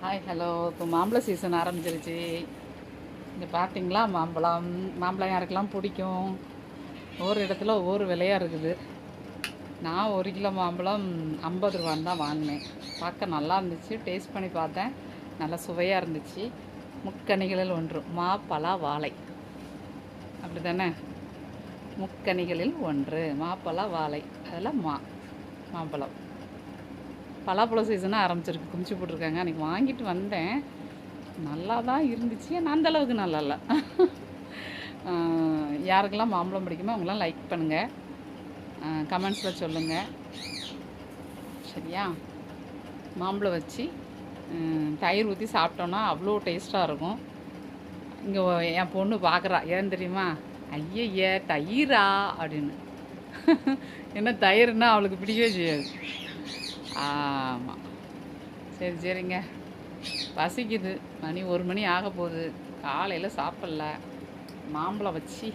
Hi hello. இப்போ மாம்பழ season ஆரம்பிச்சிருச்சு. இங்கே பார்த்தீங்களா, மாம்பழம் யாருக்கெல்லாம் பிடிக்கும்? ஒவ்வொரு இடத்துல ஒவ்வொரு விலையாக இருக்குது. நான் 1 கிலோ மாம்பழம் 50 ரூபான்னு தான் வாங்கினேன். பார்க்க நல்லா இருந்துச்சு. டேஸ்ட் பண்ணி பார்த்தேன், நல்லா சுவையாக இருந்துச்சு. முக்கனிகளில் ஒன்று மா பலா வாழை, அப்படி தானே? முக்கனிகளில் ஒன்று மாப்பழா வாழை, அதில் மாம்பழம். பலாப்பழம் சீசனாக ஆரம்பிச்சிருக்கு. குமிச்சு போட்டிருக்காங்க. அன்றைக்கி வாங்கிட்டு வந்தேன், நல்லா தான் இருந்துச்சு. ஆனால் அந்தளவுக்கு நல்லா இல்லை. யாருக்கெல்லாம் மாம்பழம் பிடிக்குமோ அவங்களாம் லைக் பண்ணுங்கள், கமெண்ட்ஸில் சொல்லுங்கள். சரியா? மாம்பழம் வச்சு தயிர் ஊற்றி சாப்பிட்டோன்னா அவ்வளோ டேஸ்ட்டாக இருக்கும். இங்கே என் பொண்ணு பார்க்குறா, ஏன் தெரியுமா? ஐயய்ய தயிரா அப்படின்னு. என்ன தயிர்னா அவளுக்கு பிடிக்கவே செய்யாது. ஆமாம். சரிங்க, பசிக்குது. மணி 1 மணி ஆக போகுது. காலையில் சாப்பிட்ல. மாம்பழம் வச்சு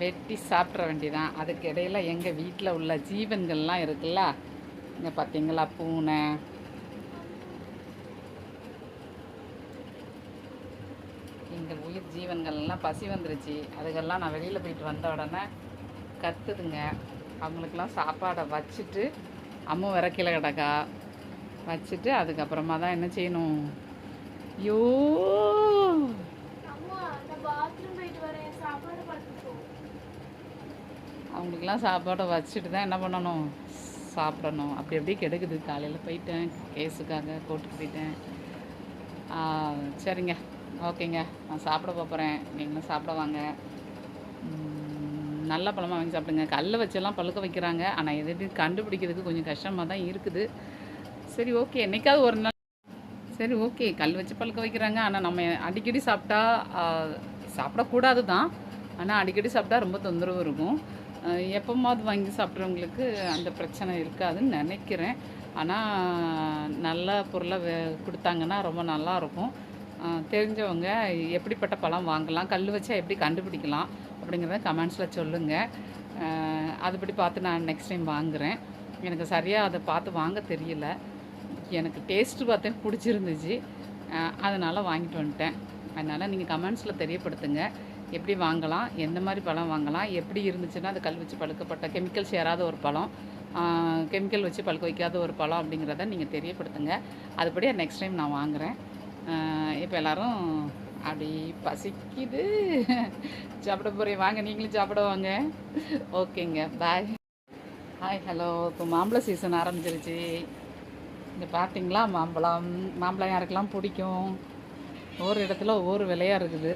வெட்டி சாப்பிட்ற வேண்டியதான். அதுக்கு இடையில் எங்கள் வீட்டில் உள்ள ஜீவன்கள்லாம் இருக்குல்ல, இங்கே பார்த்தீங்களா, பூனை, எங்கள் உயிர் ஜீவன்கள்லாம் பசி வந்துருச்சு. அதுக்கெல்லாம் நான் வெளியில் போயிட்டு வந்த உடனே கத்துதுங்க. அவங்களுக்கெல்லாம் சாப்பாடை வச்சுட்டு, அம்மா வர கீழே கிடக்கா வச்சுட்டு அதுக்கப்புறமா தான் என்ன செய்யணும். ஐயோ, அவங்களுக்கெல்லாம் சாப்பாடை வச்சுட்டு தான் என்ன பண்ணணும், சாப்பிடணும். அப்படி கெடுக்குது. காலையில் போயிட்டேன், கேஸுக்காக கோர்ட்டுக்கு போயிட்டேன். சரிங்க, ஓகேங்க, நான் சாப்பிட போகிறேன். நீங்களும் சாப்பிட வாங்க. நல்ல பழமாக வாங்கி சாப்பிடுங்க. கல்லை வச்செல்லாம் பழுக்க வைக்கிறாங்க, ஆனால் எது கண்டுபிடிக்கிறதுக்கு கொஞ்சம் கஷ்டமாக தான் இருக்குது. சரி, ஓகே, என்றைக்காவது ஒரு நாள். சரி, ஓகே, கல் வச்சு பழுக்க வைக்கிறாங்க, ஆனால் நம்ம அடிக்கடி சாப்பிட்டா சாப்பிடக்கூடாது தான். ஆனால் அடிக்கடி சாப்பிட்டா ரொம்ப தொந்தரவு இருக்கும். எப்போமாவது வாங்கி சாப்பிட்றவங்களுக்கு அந்த பிரச்சனை இருக்காதுன்னு நினைக்கிறேன். ஆனால் நல்ல பொருளை கொடுத்தாங்கன்னா ரொம்ப நல்லாயிருக்கும். தெரிஞ்சவங்க எப்படிப்பட்ட பழம் வாங்கலாம், கல் வச்சா எப்படி கண்டுபிடிக்கலாம் அப்படிங்கிறத கமெண்ட்ஸில் சொல்லுங்கள். அதுபடி பார்த்து நான் நெக்ஸ்ட் டைம் வாங்குகிறேன். எனக்கு சரியாக அதை பார்த்து வாங்க தெரியல. எனக்கு டேஸ்ட்டு பார்த்தேன், பிடிச்சிருந்துச்சு, அதனால் வாங்கிட்டு வந்துட்டேன். அதனால் நீங்கள் கமெண்ட்ஸில் தெரியப்படுத்துங்க, எப்படி வாங்கலாம், எந்த மாதிரி பழம் வாங்கலாம், எப்படி இருந்துச்சுன்னா அது கல் வச்சு பழுக்கப்பட்ட கெமிக்கல்ஸ் யாராவது ஒரு பழம், கெமிக்கல் வச்சு பழுக்க வைக்காத ஒரு பழம் அப்படிங்கிறத நீங்கள் தெரியப்படுத்துங்க. அதுபடி நெக்ஸ்ட் டைம் நான் வாங்குகிறேன். இப்போ எல்லோரும் அப்படி பசிக்குது, சாப்பிட போகிறேன். வாங்க, நீங்களும் சாப்பிட வாங்க. ஓகேங்க, பாய். Hi hello. இப்போ மாம்பழ சீசன் ஆரம்பிச்சிருச்சு. இங்கே பார்த்தீங்களா, மாம்பழம் யாருக்கெல்லாம் பிடிக்கும்? ஒவ்வொரு இடத்துல ஒவ்வொரு விலையாக இருக்குது.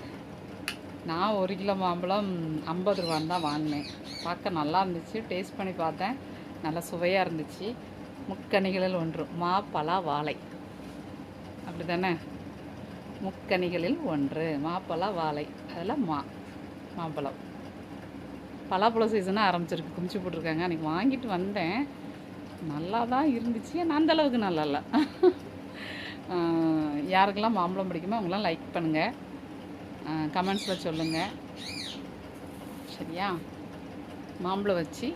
நான் 1 கிலோ மாம்பழம் 50 ரூபான்னு தான் வாங்கினேன். பார்க்க நல்லா இருந்துச்சு. டேஸ்ட் பண்ணி பார்த்தேன், நல்லா சுவையாக இருந்துச்சு. முக்கனிகளில் ஒன்று மா பலா வாழை, அப்படி தானே? முக்கனிகளில் ஒன்று மாப்பழா வாழை, அதில் மாம்பழம். பலாப்பழம் சீசனாக ஆரம்பிச்சிருக்கு. குமிச்சு போட்டிருக்காங்க. அன்றைக்கி வாங்கிட்டு வந்தேன், நல்லா தான் இருந்துச்சு. ஆனால் அந்தளவுக்கு நல்லா இல்லை. யாருக்கெல்லாம் மாம்பழம் பிடிக்குமோ அவங்களாம் லைக் பண்ணுங்கள், கமெண்ட்ஸில் சொல்லுங்கள். சரியா? மாம்பழம் வச்சு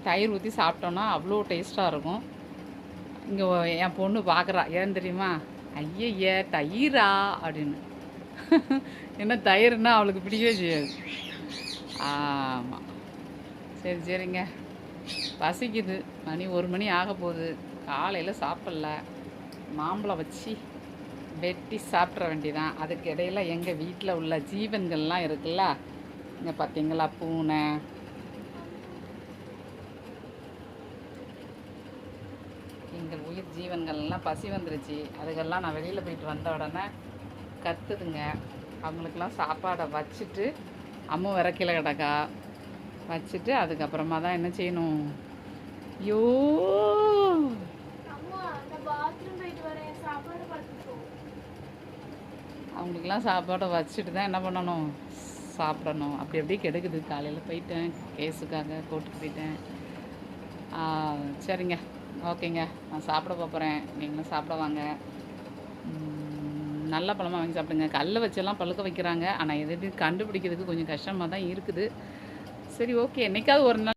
தயிர் ஊற்றி சாப்பிட்டோன்னா அவ்வளோ டேஸ்ட்டாக இருக்கும். இங்கே என் பொண்ணு பார்க்குறா, ஏன் தெரியுமா? ஐயய்ய தயிரா அப்படின்னு. என்ன தயிர்னா அவளுக்கு பிடிக்கவே செய்யாது. ஆமாம். சரிங்க, பசிக்குது. மணி 1 மணி ஆக போகுது. காலையில் சாப்பிட்ல. மாம்பழம் வச்சு வெட்டி சாப்பிட்ற வேண்டியதான். அதுக்கு இடையில் எங்கள் வீட்டில் உள்ள ஜீவன்கள்லாம் இருக்குல்ல, இங்கே பார்த்தீங்களா, பூனை, எங்கள் உயிர் ஜீவன்கள்லாம் பசி வந்துருச்சு. அதுக்கெல்லாம் நான் வெளியில் போயிட்டு வந்த உடனே கத்துதுங்க. அவங்களுக்கெல்லாம் சாப்பாடை வச்சுட்டு, அம்மா வர கீழே கிடக்கா வச்சுட்டு அதுக்கப்புறமா தான் என்ன செய்யணும். ஐயோ, அவங்களுக்கெல்லாம் சாப்பாடை வச்சுட்டு தான் என்ன பண்ணணும், சாப்பிடணும். அப்படி கெடுக்குது. காலையில் போயிட்டேன், கேஸுக்காக கோர்ட்டுக்கு போயிட்டேன். சரிங்க, ஓகேங்க, நான் சாப்பிட போகிறேன். நீங்களும் சாப்பிட வாங்க. நல்ல பழமாக வாங்கி சாப்பிடுங்க. கல்லை வச்செல்லாம் பழுக்க வைக்கிறாங்க, ஆனால் எது கண்டுபிடிக்கிறதுக்கு கொஞ்சம் கஷ்டமாக தான் இருக்குது. சரி, ஓகே, என்றைக்காவது ஒரு நாள்